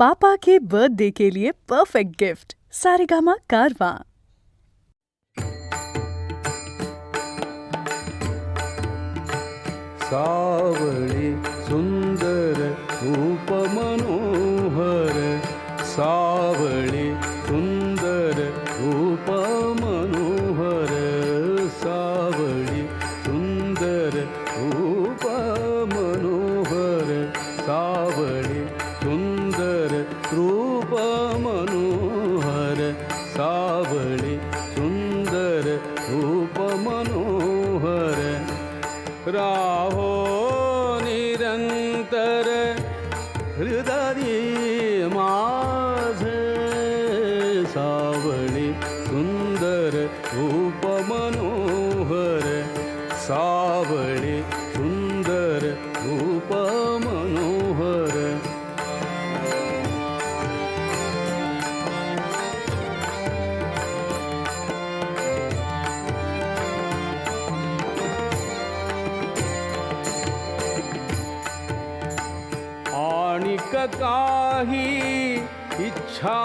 पापा के birthday के लिए perfect gift Saregama कारवां। सावळी सुंदर रूप मनोहर, सावळी सुंदर रूप मनोहर, सावळी सुंदर रूप मनोहर, सावळी सुंदर रूप मनोहर, सावळी सुंदर रूप मनोहर, राहो निरंतर हृदयी माझे, सावळी सुंदर रूप मनोहर, सावळी सुंदर रूप मनोहर, आणिक काही इच्छा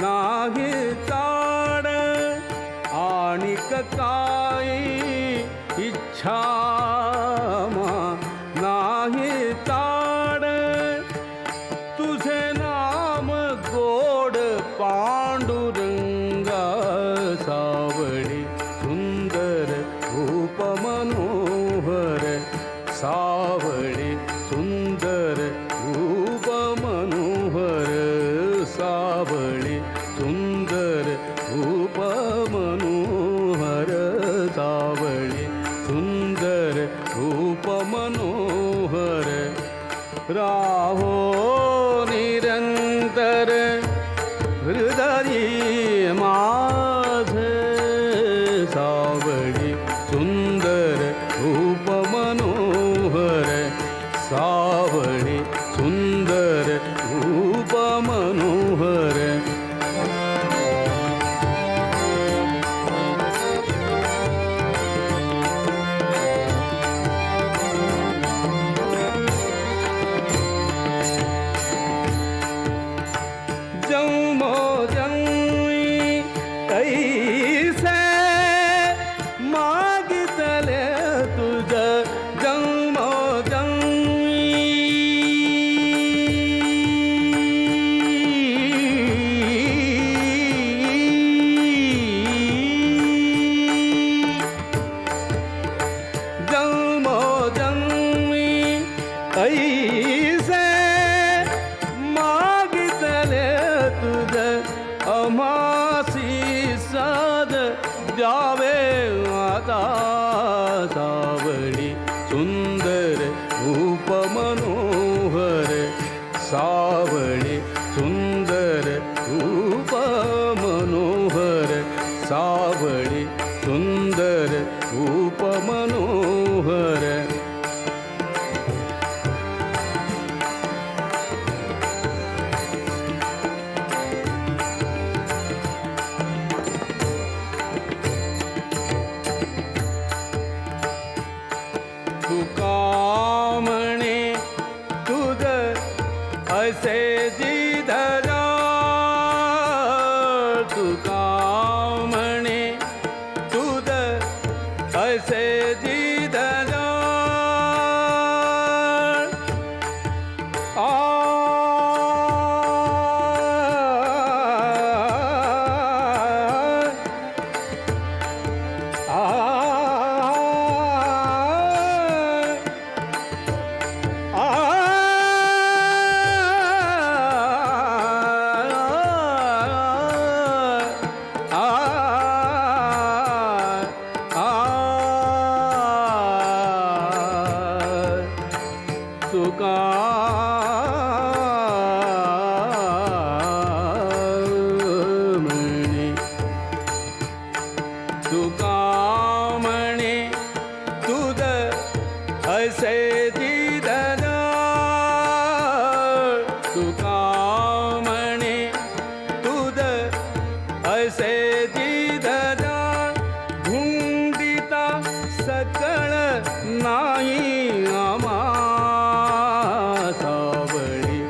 नाही ताड, आणिक काही इच्छा नाही ताड, तुझे नाम गोड पांडुरंगा, सावळी सुंदर रूप मनोहर, सावळी सुंदर रूप मनोहर, सावळी सुंदर रूप मनोहर, सावळी सुंदर रूप मनोहर, राहो निरंतर हृदयी माझे, सावळी सुंदर रूप मनोहर, सावळी सुंदर रूप मनोहर, जन्मो जन्मी कैसे मागितले तुझ, जन्मो जन्मी ऐसे मागितले तुझ, अमासी साध द्यावे आता, सावळी सुंदर रूप मनोहर, सावळी सुंदर रूप मनोहर, सावळी सुंदर रूप मनोहर, तुका म्हणे तुझ असे जिधरा, तुका म्हणे तुझ असे जिधरा, तुका म्हणे, तुका म्हणे तुझ असे जिधरा, तुका म्हणे तुझ असे जिधरा, धुंडिता सकळ नाही आम्हा, सावळी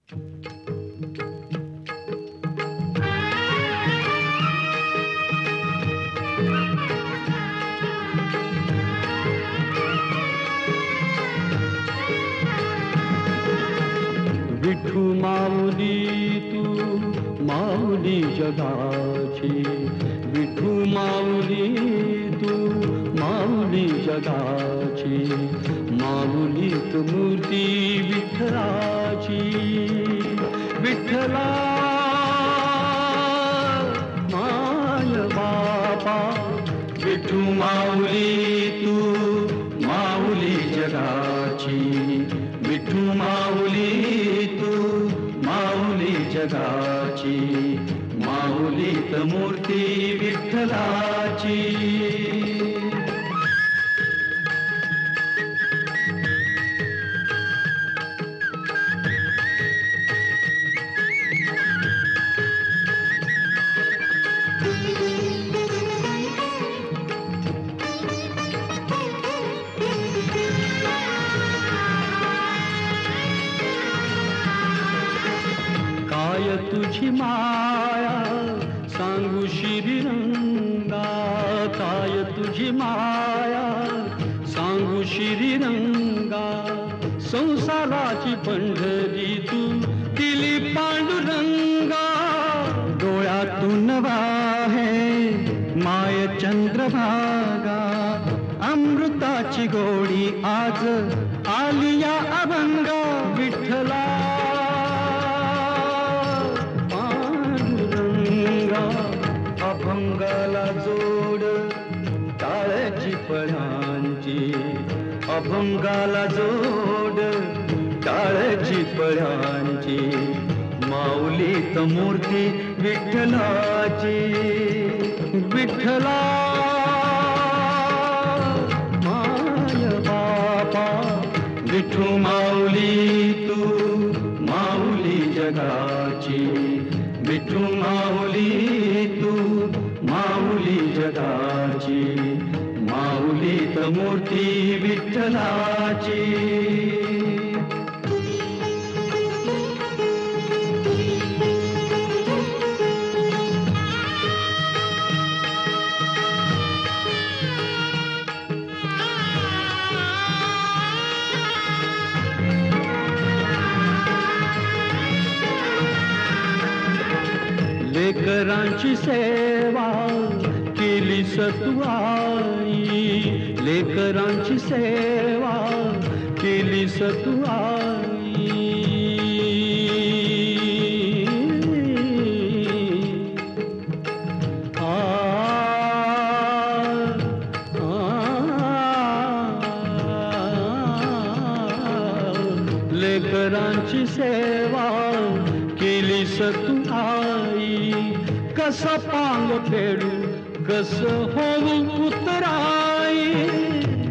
विठू माऊली तू माऊली जगाची, विठू माऊली तू माऊली जगाची, माऊलीत मूर्ती विठ्ठलाची. विठ्ठला माय बापा, विठू माऊली तू माऊली जगाची, विठू माऊली तू माऊली जगाची, माऊलीत मूर्ती विठ्ठलाची. काय तुझी माया सांगू श्रीरंगा, काय तुझी माया सांगू श्रीरंगा, संसाराची पंढरी तू दिली पांडुरंगा. डोळ्यातून वाहे माय चंद्रभागा, अमृताची गोडी आज आली या अभंगा. विठ्ठला अभंगाला जोड टाळ्याची पळ्यांची, अभंगाला जोड टाळ्याची पळ्यांची, माऊलीत मूर्ती विठ्ठलाची. विठ्ठला माय बापा, विठू माऊली तू माऊली जगाची, विठू माऊली तू माऊली जगाची, माऊलीत मूर्ती विठ्ठलाची. लेकरांची सेवा केली सतुआई, लेकरांची सेवा केली सतुआई. लेकरांची सेवा केली सतुआई, कसा पांग फेडू कस होऊ उतराई.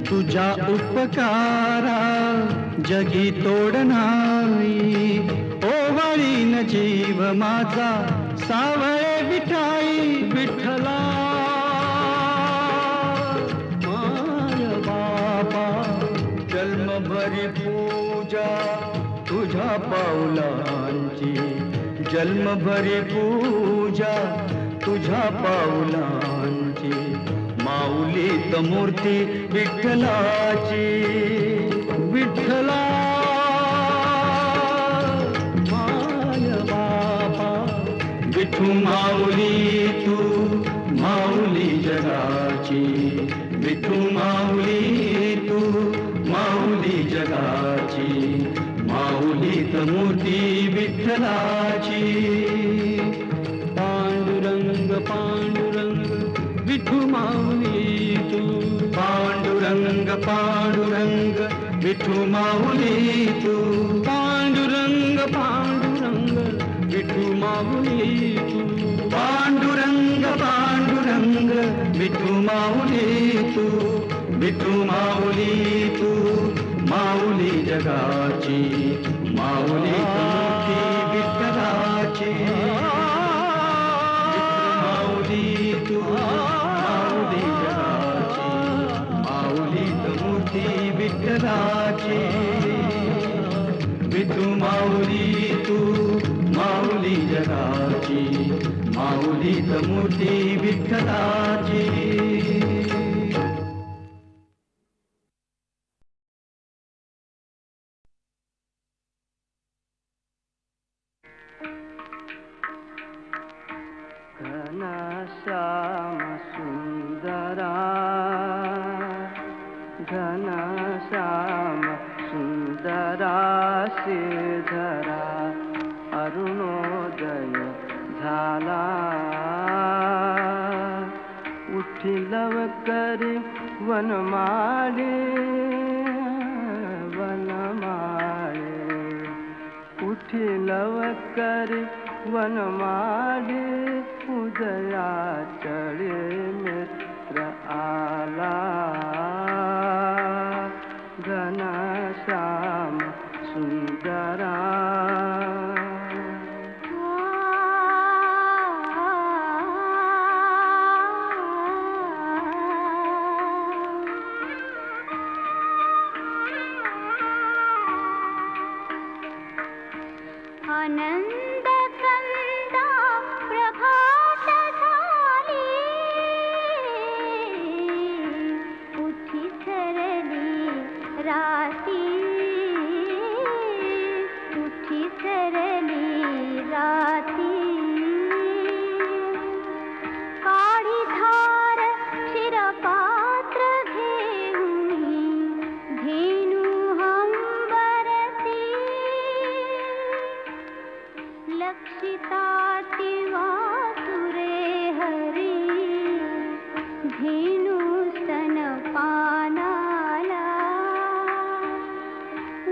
तुझ्या उपकारा जगी तोड नाही, ओवाळीन जीव माझा सावळे विठाई. विठ्ठला माय बापा, जन्मभरी पूजा तुझ्या पाऊलांची, जन्मभरी पूजा तुझ्या पाऊलांची, माऊलीत मूर्ती विठ्ठलाची. विठ्ठला माय बापा, विठू माऊली तू माऊली जगाची, विठू माऊली तू माऊली जगाची, माऊलीत मूर्ती विठ्ठलाची. पांडुरंग पांडुरंग विठू माऊली तू, पांडुरंग पांडुरंग विठू माऊली तू, पांडुरंग पांडुरंग विठू माऊली तू, पांडुरंग पांडुरंग विठू माऊली तू, विठू माऊली तू माऊली जगाची, माऊली मूर्ती विठ्ठलाची. माऊली तू माऊली जगाची, माऊली मूर्ती विठ्ठलाची. विठू माऊली तू माऊलीत मूर्ती विठ्ठलाची. घनश्याम सुंदरा घनश्याम सुंदरा श्रीधरा अरुणोदय झाला उठी लवकरी वनमाळी वनमाळी उठी लवकरी वनमाळी उदया चढे मित्र आला घनश्याम सुंदरा. आनंद कंदा प्रभात झाली उठी सरली राती उठी सरली राती काळी धार क्षीरपात्र घेऊन धेनु हंबरती लक्षिता वासुरे हरी धेनु स्तनपानाला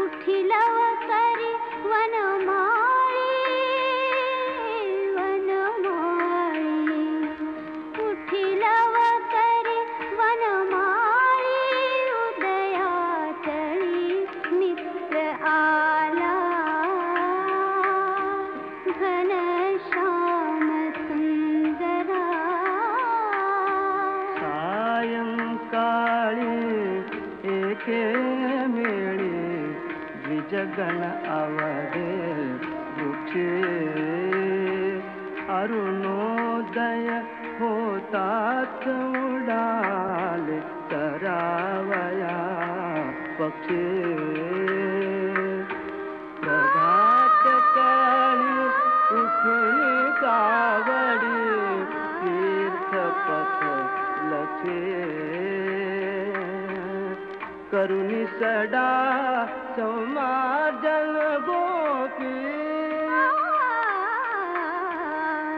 उठी लवकरी वनमाळी वनमाळी उठी लवकरी वनमाळी उदया चढी मित्र आला घनश्याम सुंदरा. सायंकाळी एके मेळी द्विजगण आवडे उठे अरुणोदय होतात उडाले तरावया पक्षी प्रभात काळी उठून कावडी तीर्थपथ लखे करुणी सडा समाजन गोपी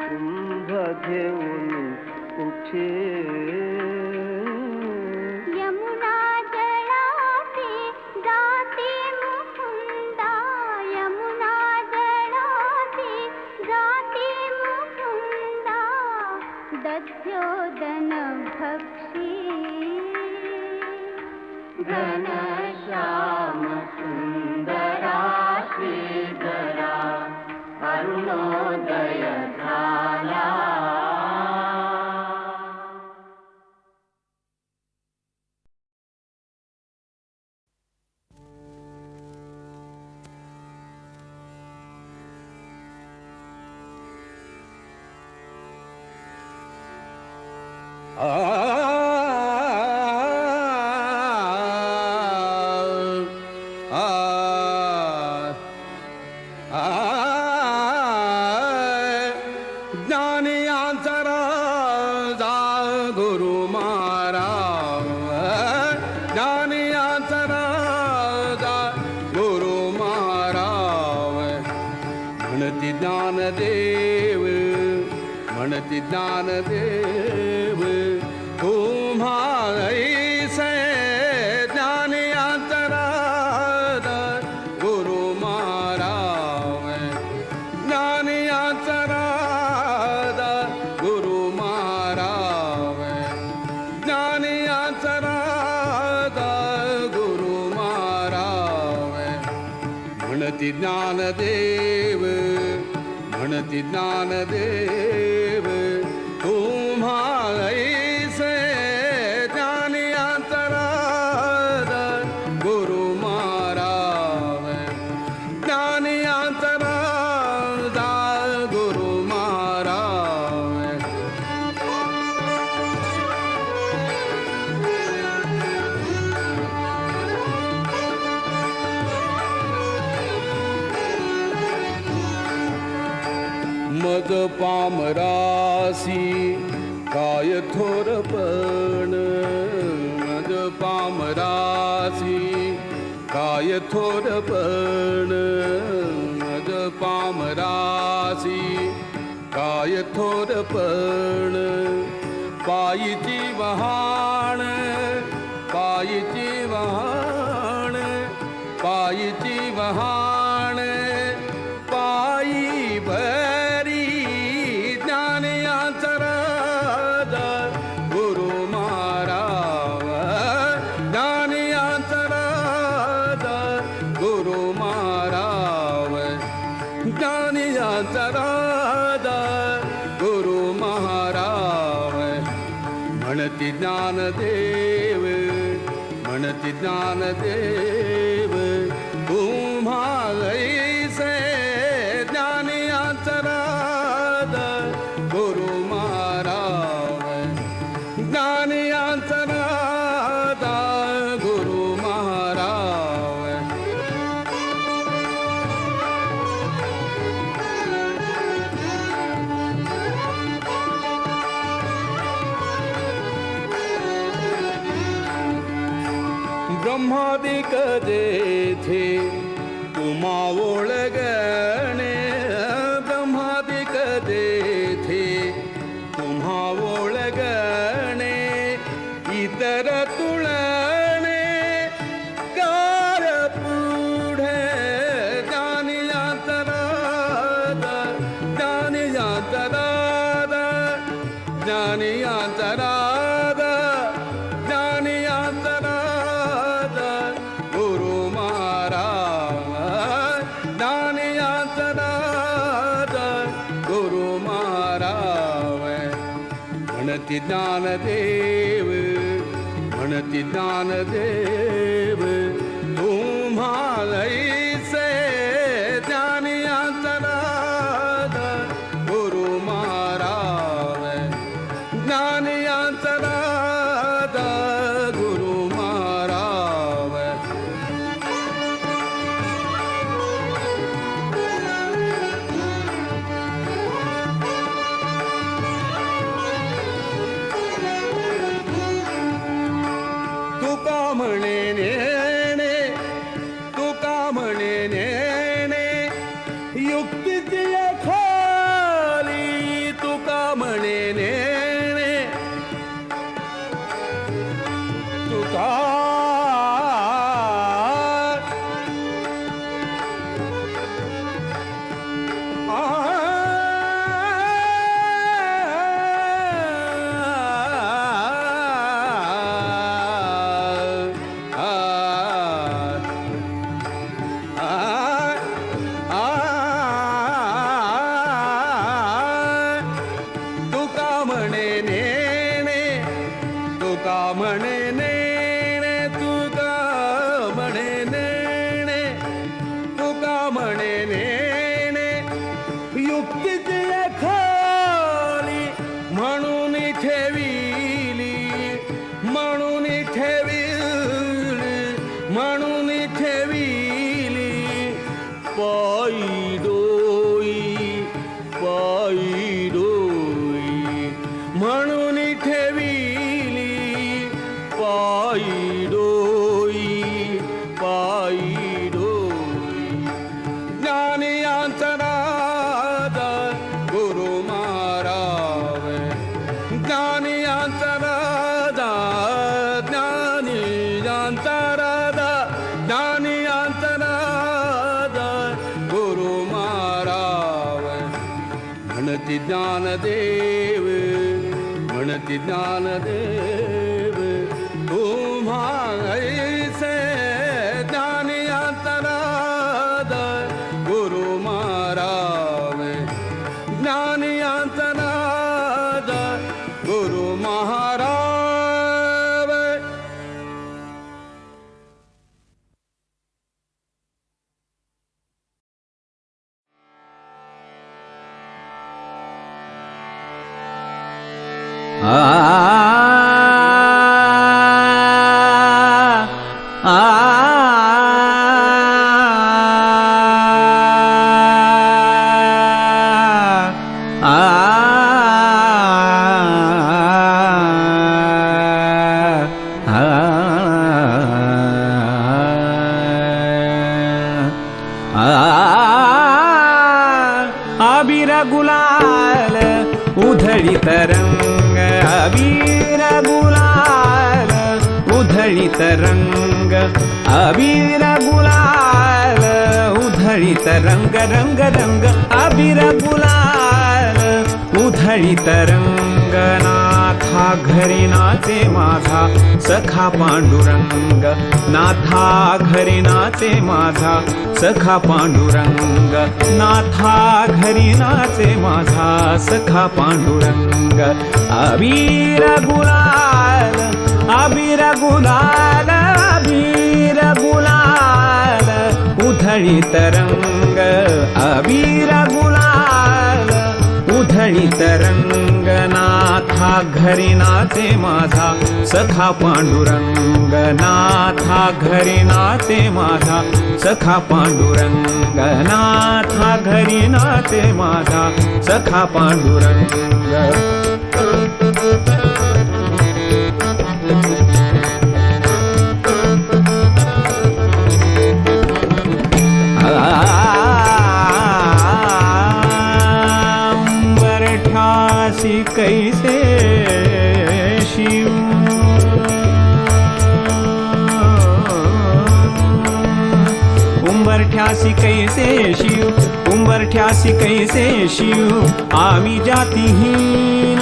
कुंभ घेऊन उठे यमुना जळासी जाती मुकुंदा यमुना जळासी जाती मुकुंदा दध्योदन भक्षी घनश्याम सुंदरा श्रीधरा अरुणोदय झाला. ज्ञानियांचा राजा गुरु महाराज ज्ञानियांचा राजा गुरु महाराज म्हणती ज्ञानदेव म्हणती ज्ञानदेव तुम्हा ऐसे ज्ञानियांचा राजा गुरु महाराज ज्ञानियांचा राजा गुरु महाराज ज्ञानियांचा राजा गुरु महाराज म्हणती ज्ञानदेव म्हणती ज्ञानदेव तुम्हा ऐसे ज्ञानियांचा राजा गुरु महाराज ज्ञानियांचा राजा गुरु महाराज मज पामरासी काय थोरपण, मज पामरासी काय थोरपण, मज पामरासी काय थोरपण. पायीची वहाण, पायीची वहाण, पायीची वहाण, पायी भरी ज्ञान याचा राजा गुरु माराव, ज्ञान याचा राजा गुरु माराव, ज्ञान याचा राजा गुरु महाराव. म्हणती ज्ञानदेव, म्हणती ज्ञानदेव, तुम्हा ऐसे ज्ञान याचा राजा गुरु महाराव, ज्ञान याचा राजा गुरु महाराव. ब्रह्मादिक जेथे तुम्हा ओळगणे, ब्रह्मादिक जेथे तुम्हा ओळगणे, इतर तुळणे कार पुढे ज्ञान याचा राजा, ज्ञान याचा राजा, ज्ञान याचा राजा, ज्ञान याचा राजा गुरु महाराव, ज्ञान याचा राजा गुरु महाराव. म्हणती ज्ञानदेव, म्हणती ज्ञानदेव, तुम्हा ऐसे ज्ञान याचा राजा गुरु महाराव, ज्ञान याचा राजा गुरु महाराव. तुका म्हणे नेणे, तुका म्हणे नेणे, युक्तीची खाली तुका म्हणे नेणे, तुका तुका म्हणे नेणे, तुका म्हणे नेणे, तुका म्हणे नेणे, तुका म्हणे नेणे, युक्तीची खाली म्हणून ठेविली, म्हणून ठेविली, म्हणून ठेविली, पायी डोई, पायी डोई, म्हणून ठेविली, पायी डोई, पायी डोई. ज्ञान याचा राजा गुरु महाराव, ज्ञान याचा राजा, ज्ञान याचा राजा, ज्ञान याचा राजा गुरु महाराव. म्हणती ज्ञानदेव, म्हणती ज्ञानदेव, तुम्हा ऐसे ज्ञान याचा राजा गुरु महाराव, ज्ञान याचा राजा गुरु महाराव. अबीर गुलाल उधळीत रंग, अबीर गुलाल उधळीत रंग, अबीर गुलाल उधळीत रंग, रंग रंग अबीर गुलाल उधळीत रंग. नाथा घरी नाचे माझा सखा पांडुरंग, नाथा घरी नाचे माझा सखा पांडुरंग, नाथा घरी नाचे माझा सखा पांडुरंग. अबीर गुलाल, अबीर गुलाल, अबीर गुलाल उधळीत रंग, अबीर गुलाल उधळीत रंग. नाथा घरी नाचे माझा सखा पांडुरंग, नाथा घरी नाचे माझा सखा पांडुरंग, नाथा घरी नाचे माझा सखा पांडुरंग. उंबरठ्यासी कैसे शिव, उंबरठ्यासी कैसे शिव, उंबरठ्यासी कैसे शिव आम्ही जातीहीन.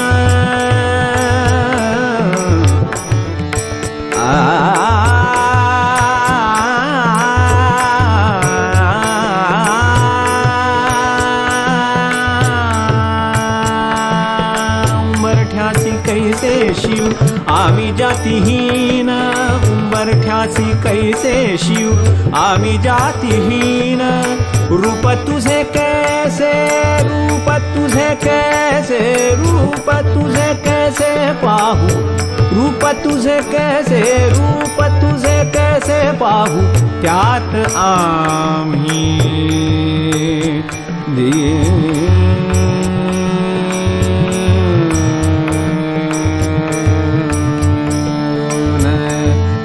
कैसे शिव आम्ही जातीहीन, उंबरठ्यासी कैसे शिव आम्ही जातीहीन. रूप तुझे कैसे, रूप तुझे कैसे, रूप तुझे कैसे पाहू, रूप तुझे कैसे, रूप तुझे कैसे पाहू. त्यात आम्ही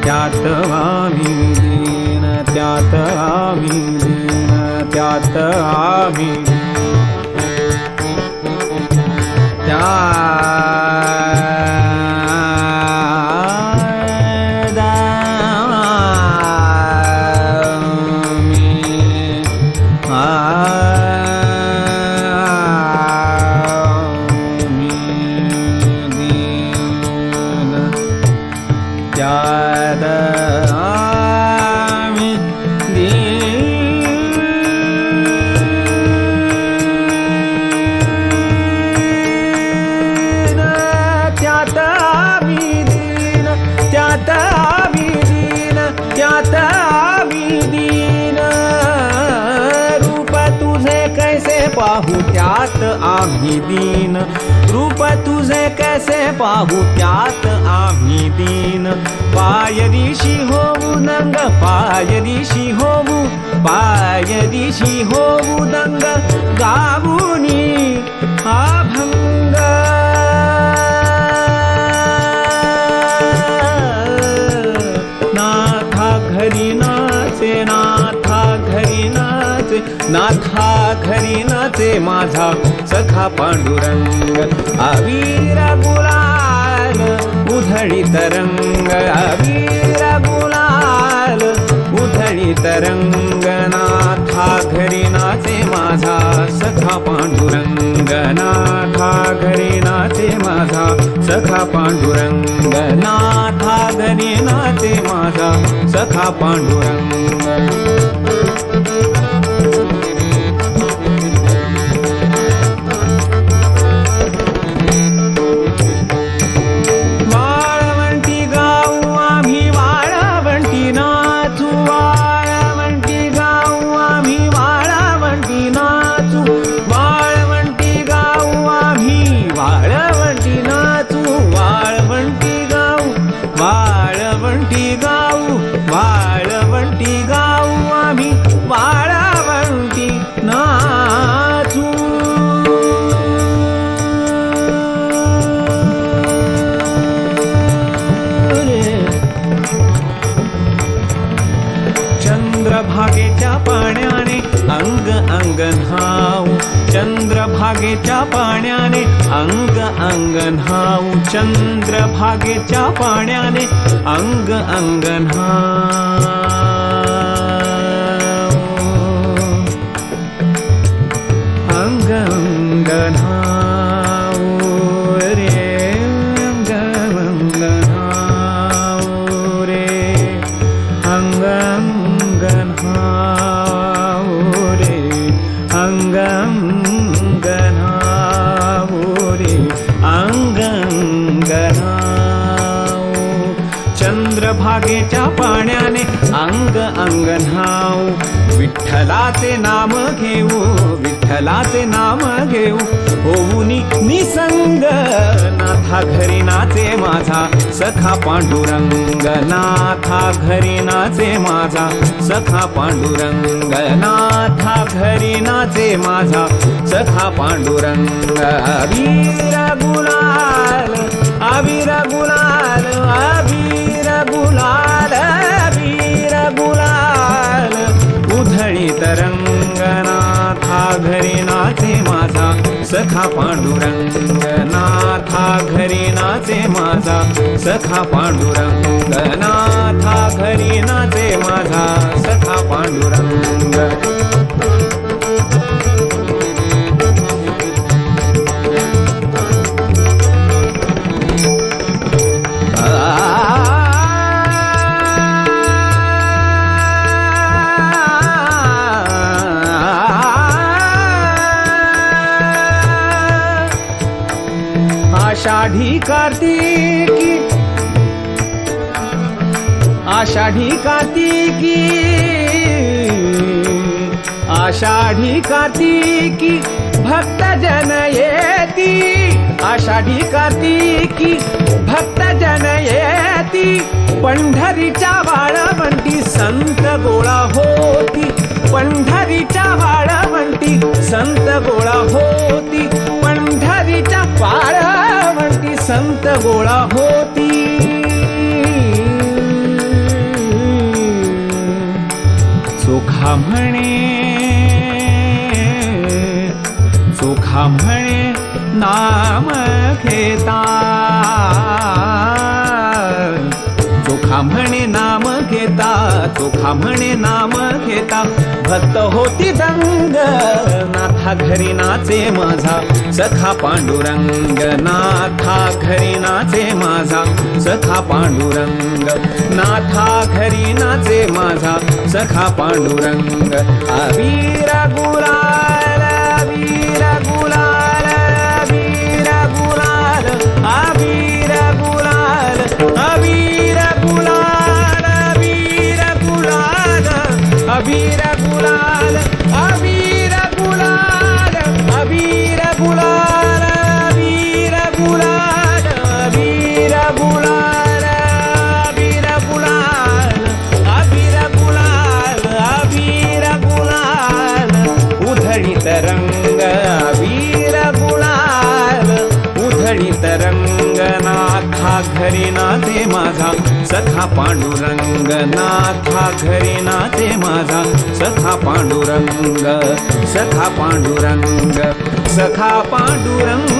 त्यात आम्ही दीन, त्यात आम्ही दीन, त्यात आम्ही पाहू. त्यात आम्ही दीन, रूप तुझे कैसे पाहू. त्यात आम्ही दीन. पायरीशी होऊ नंग, पायरीशी होऊ, पायरीशी होऊ दंग गाऊनी अभंग. नाथा घरी नाचे, नाथा घरी नाचे, नाथा घरी नाचे माझा सखा पांडुरंग. अबीर गुलाल उधळीत रंग, अबीर गुलाल उधळीत रंग. नाथा घरी नाचे माझा सखा पांडुरंग, नाथा घरी नाचे माझा सखा पांडुरंग, नाथा घरी नाचे माझा सखा पांडुरंग. वाळवंटी गाऊ, वाळवंटी गाऊ आम्ही, अंग न्हाऊ चंद्रभागेच्या पाण्याने अंग अंग न्हाऊ चंद्रभागेच्या पाण्याने अंग अंग न्हाऊ अंग अंग न्हाऊ रे अंग अंग न्हाऊ रे अंग अंग न्हाऊ रे अंग अंग न्हाऊ रे अंग अंग न्हाऊ चंद्रभागेच्या पाण्याने अंग अंग न्हाऊ विठ्ठलाचे नाम घेऊ विठ्ठलाचे नाम घेऊ होऊनी निसंग नाथा घरी नाचे माझा सखा पांडुरंग नाथा घरी नाचे माझा सखा पांडुरंग नाथा घरी नाचे माझा सखा पांडुरंग अबीर गुलाल अबीर गुलाल अबीर गुलाल अबीर गुलाल उधळी तरंगनाथा घरी नाचे माझा सखा पांडुरंग नाथा घरी नाचे माझा सखा पांडुरंग नाथा घरी नाचे माझा सखा पांडुरंग आषाढी कार्तिकी आषाढी कार्तिकी आषाढी कार्तिकी भक्त जन येती आषाढी कार्तिकी भक्त जन येती पंढरीच्या वाळवंटी संत गोळा होती पंढरीच्या वाळवंटी संत गोळा होती पंढरीच्या वाळवंटी संत गोळा होती चोखा म्हणे नाम घेता चोखा म्हणे नाम घेता चोखा म्हणे नाम घेता भक्त होती दंग नाथा घरी नाचे माझा सखा पांडुरंग नाथा घरी नाचे माझा सखा पांडुरंग नाथा घरी नाचे माझा सखा पांडुरंग अबीर गुलाल अबीर गुलाल अबीर गुलाल अबीर गुलाल अबीर गुलाल अबीर गुलाल अबीर गुलाल अबीर गुलाल अबीर गुलाल अबीर गुलाल अबीर गुलाल अबीर गुलाल अबीर गुलाल अबीर गुलाल उधळी तरंग अबीर गुलाल उधळी तरंग नाथा घरी नाचे माझा सखा पांडुरंग नाथा घरी नाचे माझा सखा पांडुरंग सखा पांडुरंग सखा पांडुरंग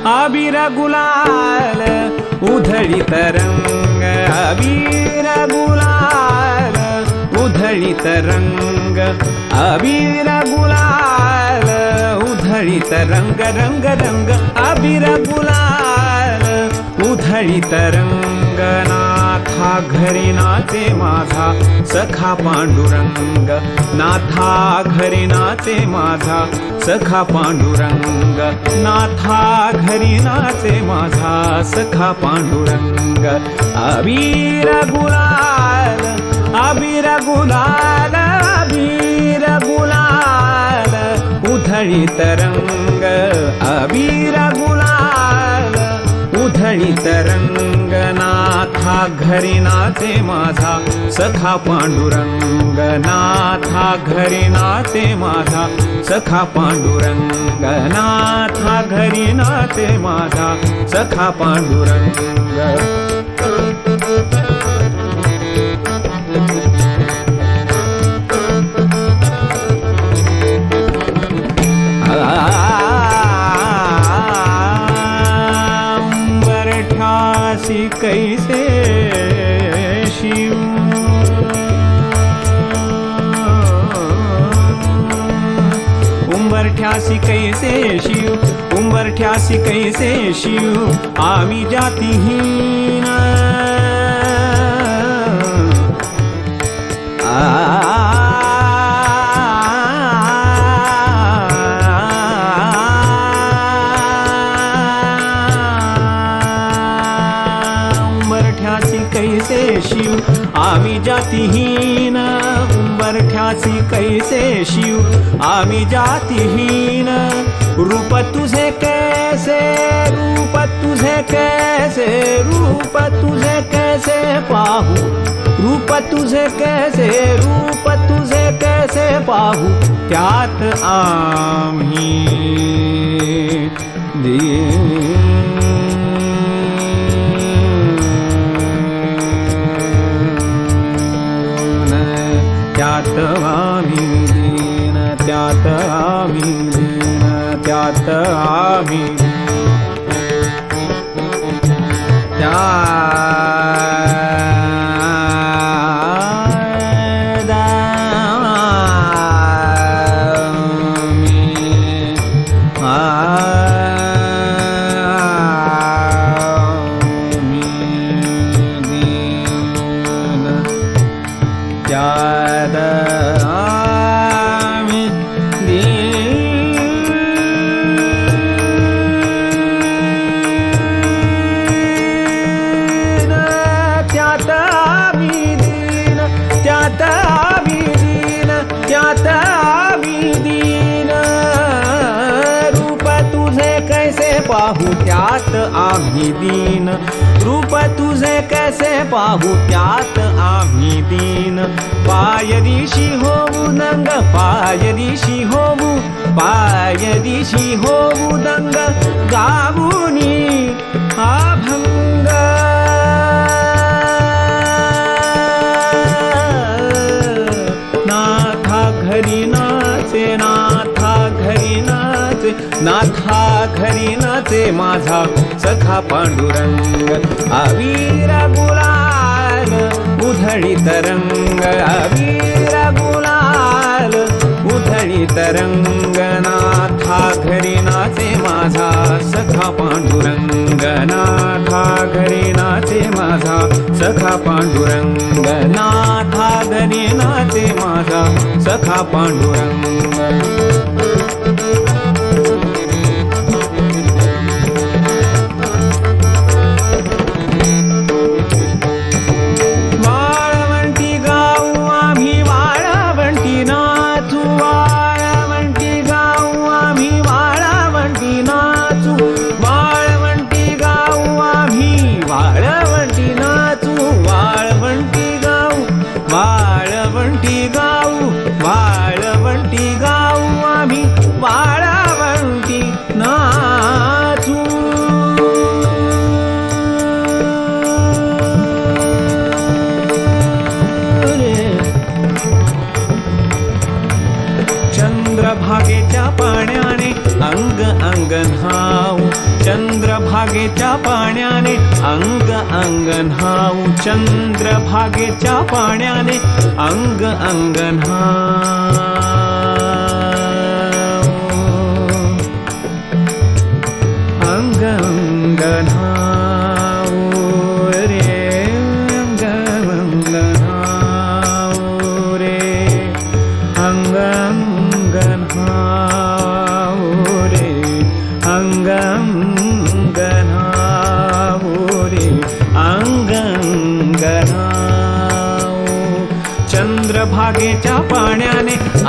अबीर गुलाल उधळी तरंग अबीर गुलाल उधळी तरंग अबीर गुलाल उधळी तरंग रंग रंग अबीर गुलाल उधळी तरंग नाथा घरी नाचे माझा सखा पांडुरंग नाथ नाथा घरी नाचे माझा सखा पांडुरंग, नाथा घरी नाचे माझा सखा पांडुरंग. अबीर गुलाल, अबीर गुलाल, अबीर गुलाल उधळीत रंग, अबीर गुलाल उधळीत रंग. नाथा घरी नाचे माझा सखा पांडुरंग, नाथा घरी नाचे माझा सखा पांडुरंग, नाथा घरी नाचे माझा सखा पांडुरंग. उंबरठ्यासी कैसे शिव, उंबरठ्यासी कैसे शिव, उंबरठ्यासी कैसे शिव आम्ही जातीहीन. कैसे शिव आम्ही जातीहीन, उंबरठ्यासी कैसे शिव आम्ही जातीहीन. रूप तुझे कैसे, रूप तुझे कैसे, रूप तुझे कैसे पाहू, रूप तुझे कैसे, रूप तुझे कैसे पाहू. त्यात आम्ही त्यात आम्ही दीन, त्यात आम्ही दीन, त्यात आम्ही पाहू. त्यात आम्ही दीन, रूप तुझे कैसे पाहू. त्यात आम्ही दीन. पायरीशी होऊ दंग, पायरीशी होऊ, पायरीशी होऊ दंग गाऊनी अभंग. नाथा घरी नाचे, नाथा घरी नाचे, नाथा घरी नाचे माझा सखा पांडुरंग. अबीर गुलाल उधळीत रंग, अबीर गुलाल उधळीत रंग. नाथा घरी नाचे माझा सखा पांडुरंग, नाथा घरी नाचे माझा सखा पांडुरंग, नाथा घरी नाचे माझा सखा पांडुरंग. वाळवंटी गाऊ, वाळवंटी गाऊ आम्ही, वाळवंटी नाचू. चंद्रभागेच्या पाण्याने अंग अंग न्हाऊ, चंद्रभागेच्या पाण्याने अंग अंग न्हाऊ, चंद्रभागेच्या पाण्याने अंग अंग न्हाऊ. अंग अंग न्हाऊ रे, अंग अंग न्हाऊ रे, अंग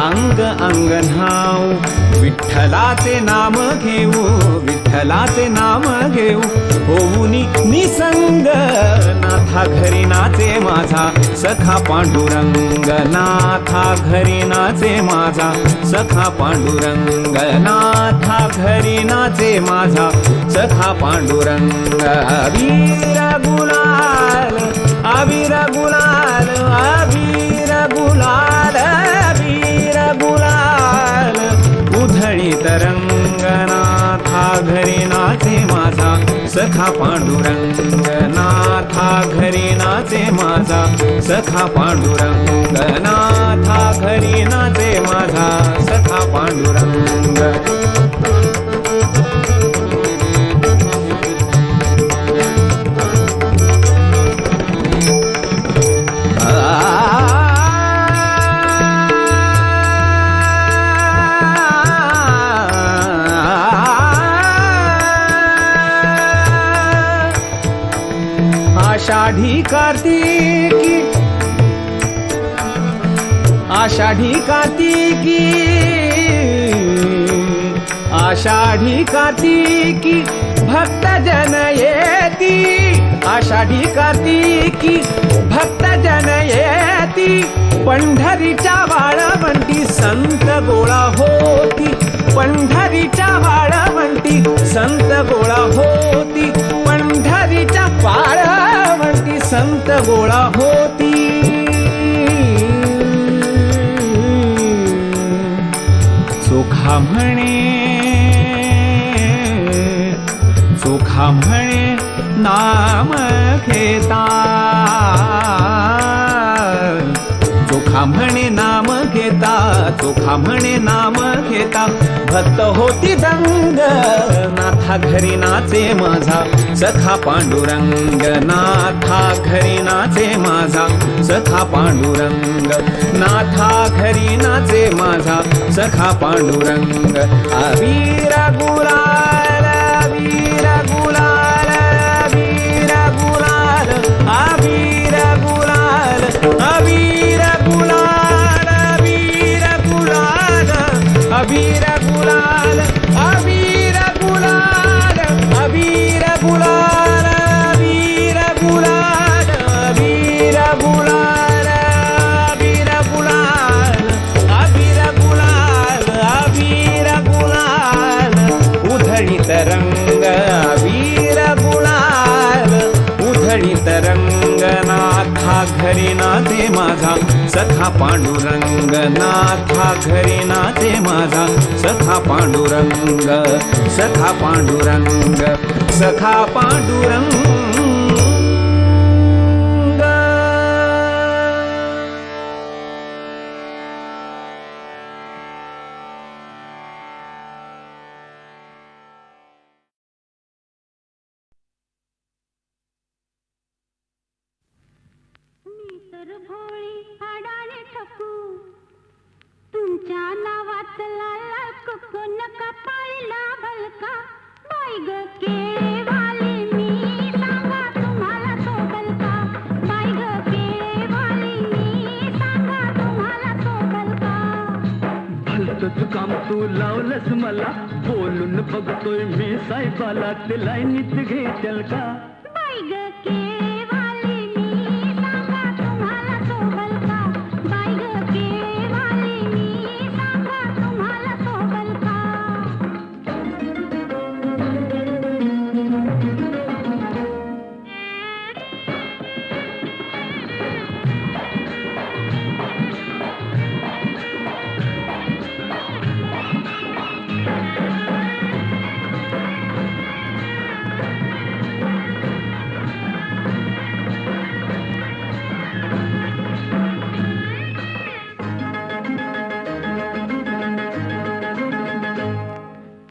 अंग अंग न्हाऊ विठ्ठलाचे नाम घेऊ विठ्ठलाचे नाम घेऊ होऊनी निसंग नाथा घरी नाचे माझा सखा पांडुरंग नाथा घरी नाचे माझा सखा पांडुरंग नाथा घरी नाचे माझा सखा पांडुरंग अबीर गुलाल अबीर गुलाल अबीर गुलाल अबीर गुलाल उधळी तरंग नाथा घरी नाचे माझा सखा पांडुरंग नाथा घरी नाचे माझा सखा पांडुरंग नाथा घरी नाचे माझा सखा पांडुरंग आषाढी कार्तिकी आषाढी कार्तिकी आषाढी कार्तिकी भक्त जन येती आषाढी कार्तिकी भक्त जन येती पंढरीच्या वाळवंटी संत गोळा होती पंढरीच्या वाळवंटी संत गोळा होती पंढरीच्या वाळवंटी संत गोळा होती चोखा म्हणे नाम घेता चोखा म्हणे नाम घेता चोखा म्हणे नाम घेता भक्त होती दंग नाथा घरी नाचे माझा सखा पांडुरंग नाथा घरी नाचे माझा सखा पांडुरंग नाथा घरी नाचे माझा सखा पांडुरंग अबीर गुलाल अबीर गुलाल अबीर गुलाल अबीर गुलाल अबीर गुलाल अबीर गुलाल अबीर गुलाल अबीर गुलाल अबीर गुलाल अबीर गुलाल अबीर गुलाल अबीर गुलाल अबीर गुलाल अबीर गुलाल उधळी तरंग अबीर गुलाल उधळी तरंग नाथा घरी नाचे माझा सखा पांडुरंग नाथा घरी नाचे माझा सखा पांडुरंग सखा पांडुरंग सखा पांडुरंग तर भोळी हाडाने ठकू तुमच्या नावात लाल कुकू नका पाळला भलका बाई ग केळेवाली मी सांगा तुम्हाला सोबल का बाई ग केळेवाली मी सांगा तुम्हाला सोबल का भलतंच काम तू लावलंस मला बोलून बघतोय मी साहेबाला ते लाईनीत घेतल का बाई ग केळेवाली मी सांगा तुम्हाला सोबल का बाई ग केळेवाली मी सांगा तुम्हाला सोबल का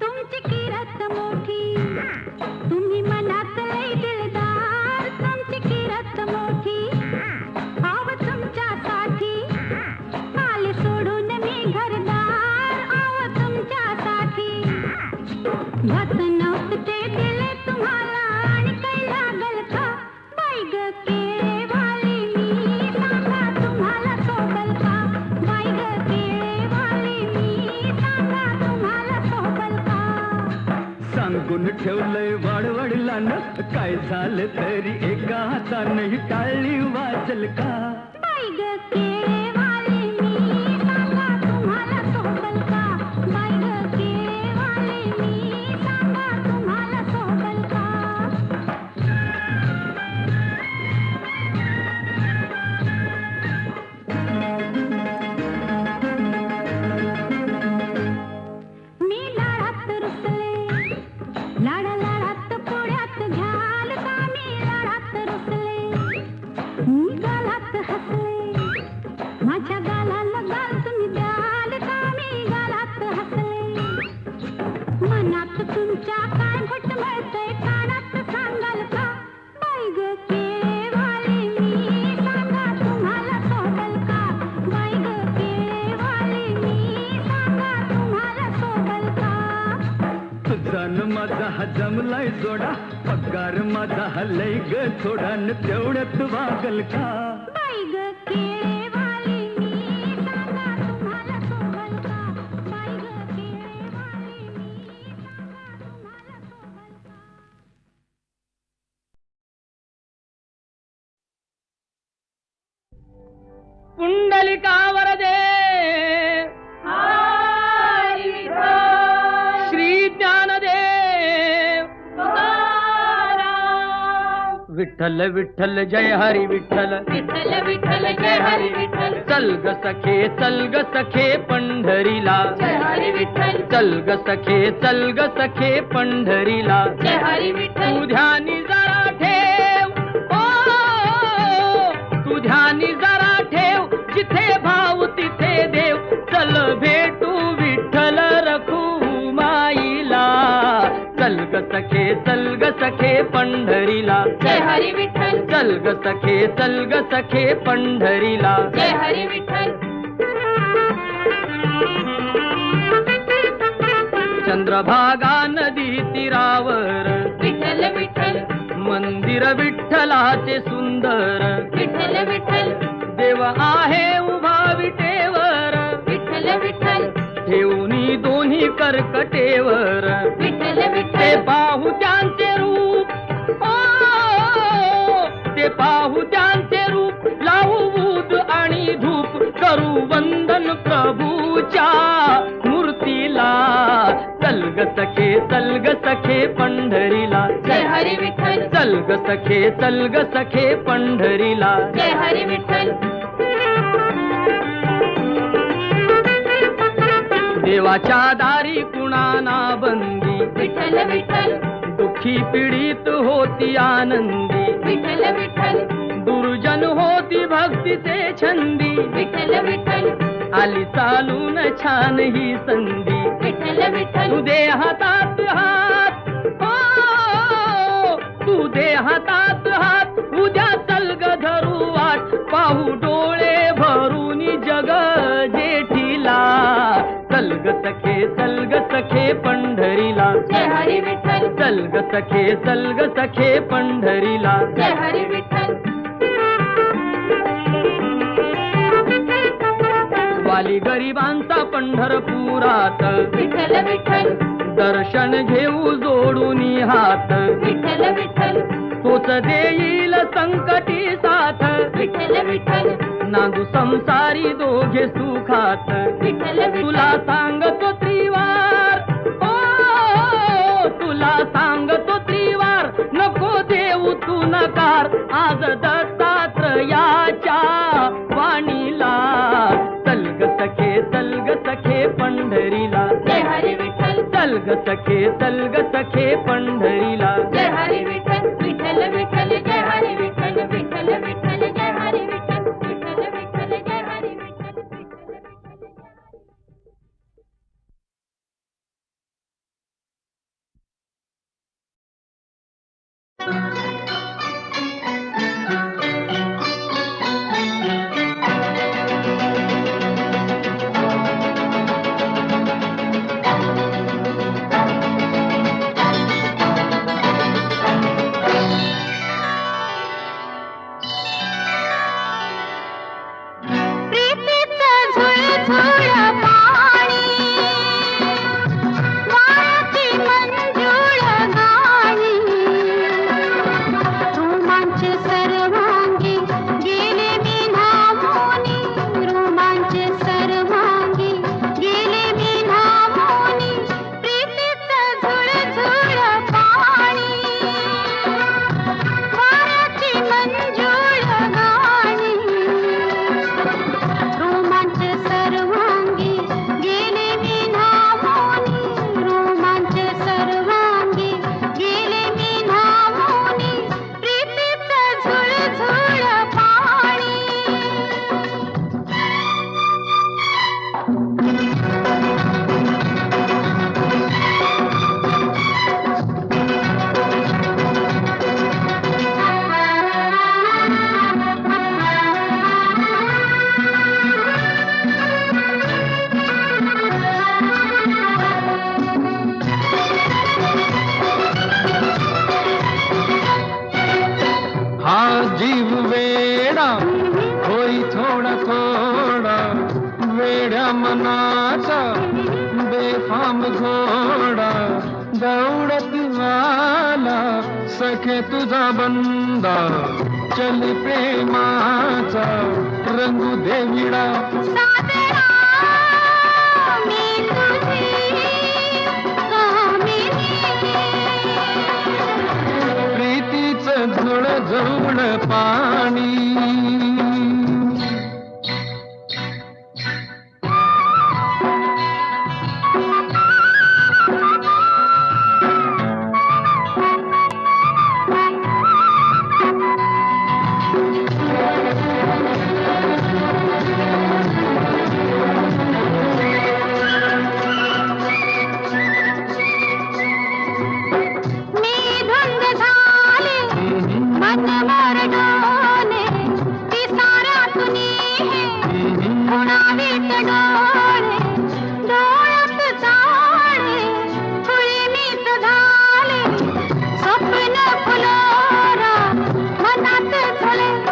तुमची किरत मोठी तुम्ही मनात लई दिलदार तुमची किरत मोठी आव तुमच्यासाठी आले सोडून मी घरदार आव तुमच्यासाठी भत नव्हतं ते दिले तुम्हाला आणि काही लागल का बाई ग केळेवाली मी सांगा तुम्हाला सोबल का बाई ग केळेवाली बघून ठेवलंय वाडवडिलानं, काय झालं तरी एका हातानं ही टाळी वाजल का? बाई ग केवाले मी सांगा तुम्हाला सोबल का? बाई ग केवाले मी सांगा तुम्हाला सोबल का? मी लाडात रुसले, लाडा लाडात पोळ्यात घ्याल का? मी लाडात रुसले, मी गालात हसले, माझ्या गालाला गाल तुम्ही द्याल का? मी गालात हसले, मनात तुमच्या काय घुटमळतंय कानात सांगाल का? बाई ग केवाले मी सांगा तुम्हाला सोबल का? बाई ग केवाले मी सांगा तुम्हाला सोबल का? तुझा न माझा हा जमलाय जोडा, पगार माझा हा लय ग थोडा न तेवढ्यात वागल का? बाई ग केवाले मी सांगा तुम्हाला सोबल का? बाई ग केवाले मी सांगा तुम्हाला सोबल का? पुंडलिका वरदे श्री ज्ञानदेव विठ्ठल विठ्ठल जय हरी विठ्ठल विठ्ठल विठ्ठल जय हरी विठ्ठल चल ग सखे पंढरीला जय हरी विठ्ठल चल ग सखे पंढरीला जय हरी विठ्ठल तू ध्यानी जरा ठेव तू ध्यानी जरा ठेव जिथे भाव तिथे देव चल भेटू विठ्ठल रखू माईला चल ग सखे पंढरीला जय हरी विठ्ठल चल ग सखे पंढरीला जय हरी विठ्ठल चंद्रभागा नदी तीरावर विठ्ठल विठ्ठल मंदिर विठ्ठलाचे सुंदर विठ्ठल विठ्ठल देव आहे उभा विटेवर विठ्ठल विठ्ठल ठेवणी दोन्ही कर्कटेवर विठ्ठल ते विठ्ठल पाहू त्यांचे रूप ते पाहू त्यांचे रूप लावू बूद आणि धूप करू वंदन प्रभूच्या मूर्तीला चल ग सखे पंढरीला जय हरी विठ्ठल चल ग सखे पंढरीला जय हरी विठ्ठल देवाच्या दारी कुणाना बंदी विठ्ठल विठ्ठल दुःखी पीडित होती आनंदी विठ्ठल विठ्ठल दुर्जन होती भक्तीचे छंदी विठ्ठल विठ्ठल आली चालून छान ही संधी विठ्ठल विठ्ठल तू दे हातात हात तू दे हातात हात उद्या चल ग धरू वाट पाहू डोळे भरून जग जेठीला चल ग सखे पंढरीला जय हरी विठ्ठल चल ग सखे पंढरीला जय हरी विठ्ठल वाली गरिबांचा पंढरपुरात विठ्ठल विठ्ठल दर्शन घेऊ जोडून हात विठ्ठल विठ्ठल तोच देईल संकटी साथ विठ्ठल विठ्ठल नांदू संसारी दोघे सुखात विठ्ठल तुला सांगतो त्रिवार तुला सांगतो त्रिवार नको देऊ तू नकार आज दत्तात्रयाच्या वाणीला चल ग सखे पंढरीला जय हरी विठ्ठल चल ग सखे पंढरीला जय हरी विठ्ठल विठ्ठल विठ्ठल जय हरी विठ्ठल विठ्ठल विठ्ठल जय हरी विठ्ठल विठ्ठल विठ्ठल जय हरी विठ्ठल विठ्ठल विठ्ठल झुळझुळ पाणी वाऱ्याची मंजुळ घोडा दौडत आला सखे तुझा बंदा चल प्रेमाचा रंगू दे विडा सादरा मी तुझी कामिनी प्रीतीचं झुळझुळ पाणी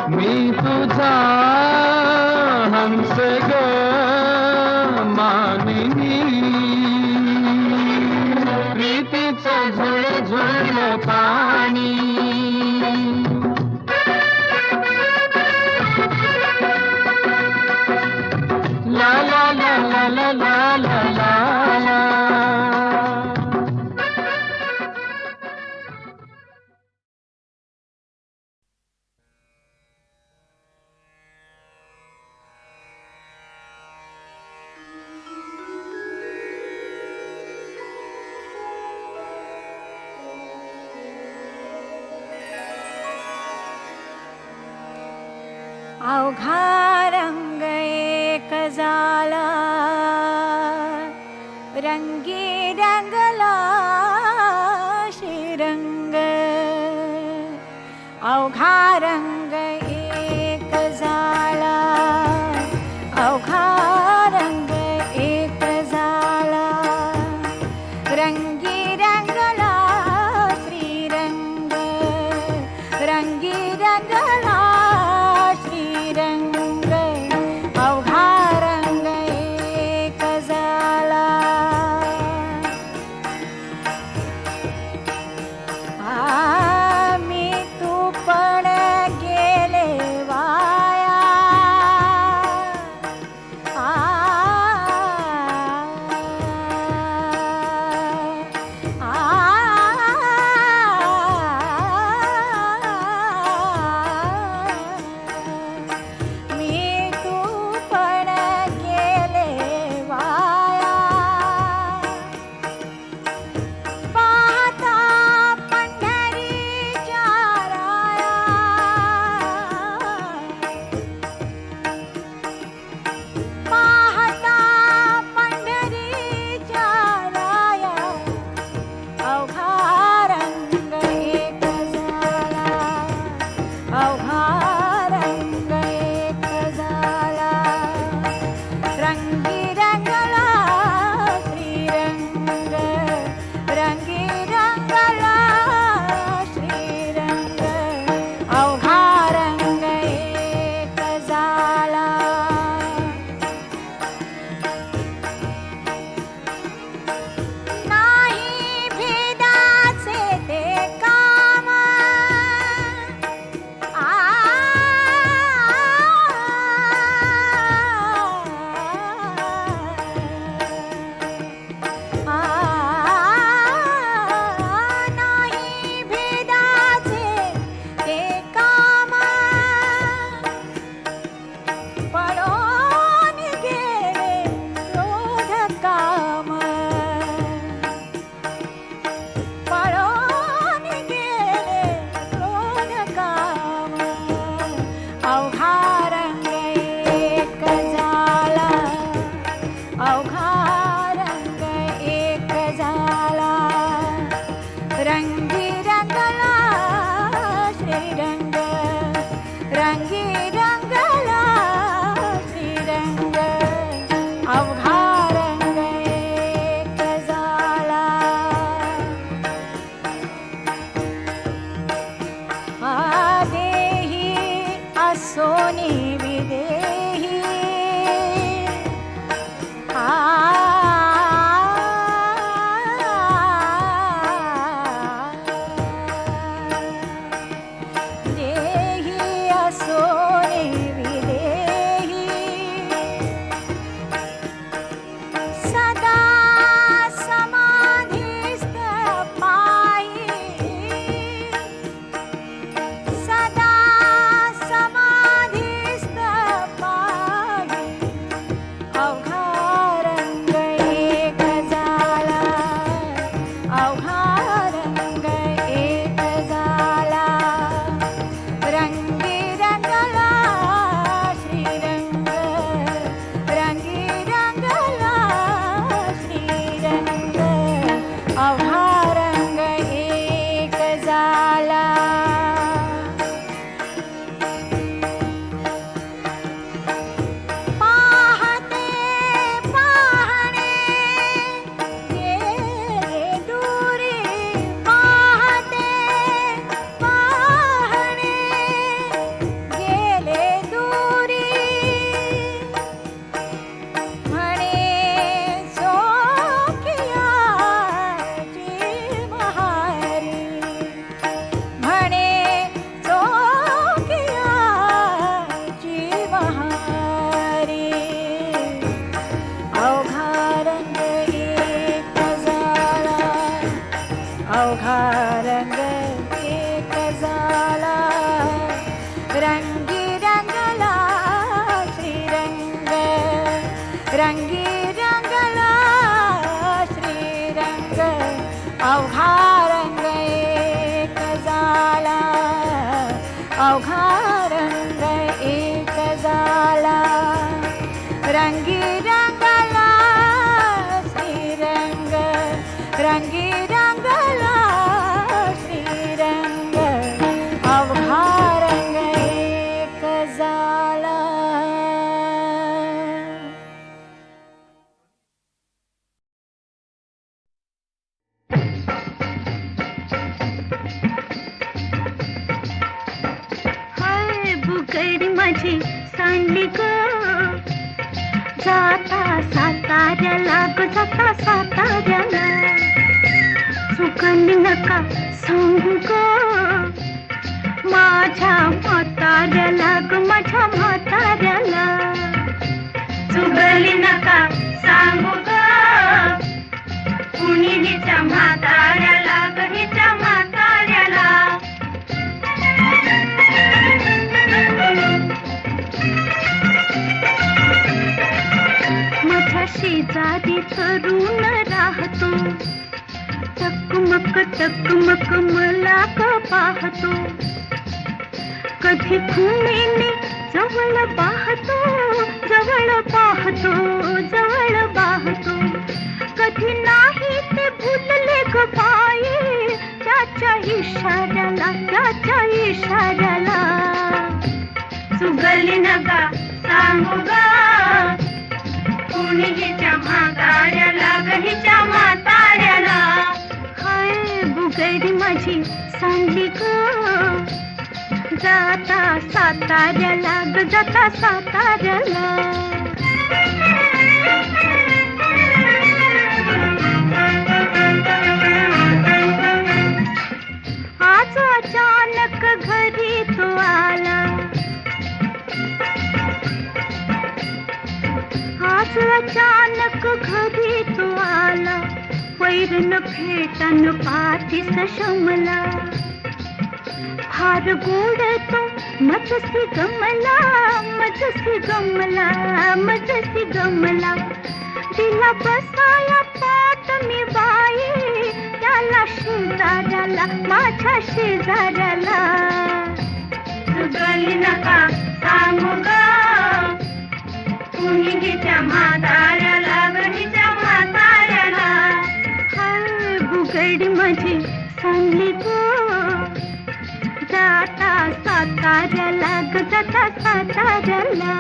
मी तुझा हंस ग मानिनी प्रीतीचं झुळझुळ पाणी ला ला ला ला ला ला ला ला अवघा रंग एक झाला रंगी रंगला श्रीरंग अवघा रंग एक झाला अवघा रंग एक झाला रंगी रंगला श्रीरंग रंगी रंगला रंग अवघा रंग एक झाला मी तू पण गेले वाया सोनी विदेही माझी सांडली ग जाता साताऱ्याला ग जाता साताऱ्याला चुकली नका सांगू ग माझ्या म्हाताऱ्याला ग माझ्या म्हाताऱ्याला चुकली नका सांगू ग कुणी हिच्या म्हाताऱ्याला ग हिच्या म्हाताऱ्याला माझ्या शेजारी तरुण राहतो टकमक मला ग पाहतो कधी खुणेने जवळ पाहतो कधी नाही ते भुलले ग पाये त्याच्या इशाऱ्याला चुगली नका सांगू ग कुणी हिच्या म्हाताऱ्याला ग हिच्या म्हाताऱ्याला हाय बुगडी माझी सांडली ग जाता साताऱ्याला ग जाता साताऱ्याला आज अचानक घरी तो आला पैरन फेटन पाठीस शमला फार गोड तो मजसी गमला दिला बसाया पाट मी बाई त्याला शेजाऱ्याला माझ्या शेजाऱ्याला चुकली नका सांगू ग कुणी हिच्या म्हाताऱ्याला ग हिच्या म्हाताऱ्याला हाय बुगडी माझी सांडली ग जाता साताऱ्याला ग जाता साताऱ्याला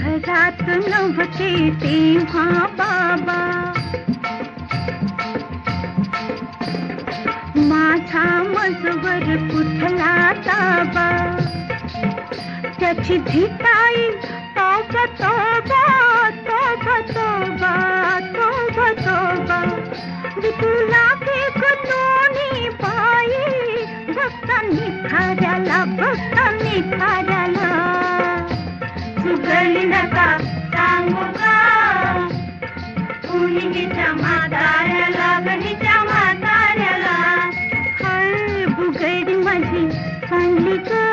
घरात नव्हते तेव्हा बाबा माझा मजवर कुठला ताबा त्याची धिटाई तोबा तुला दोन्ही पायी भक्तांनी खाऱ्याला चुकली नका सांगू ग कुणी हिच्या म्हाताऱ्याला ग हिच्या म्हाताऱ्याला हाय बुगडी माझी सांडली ग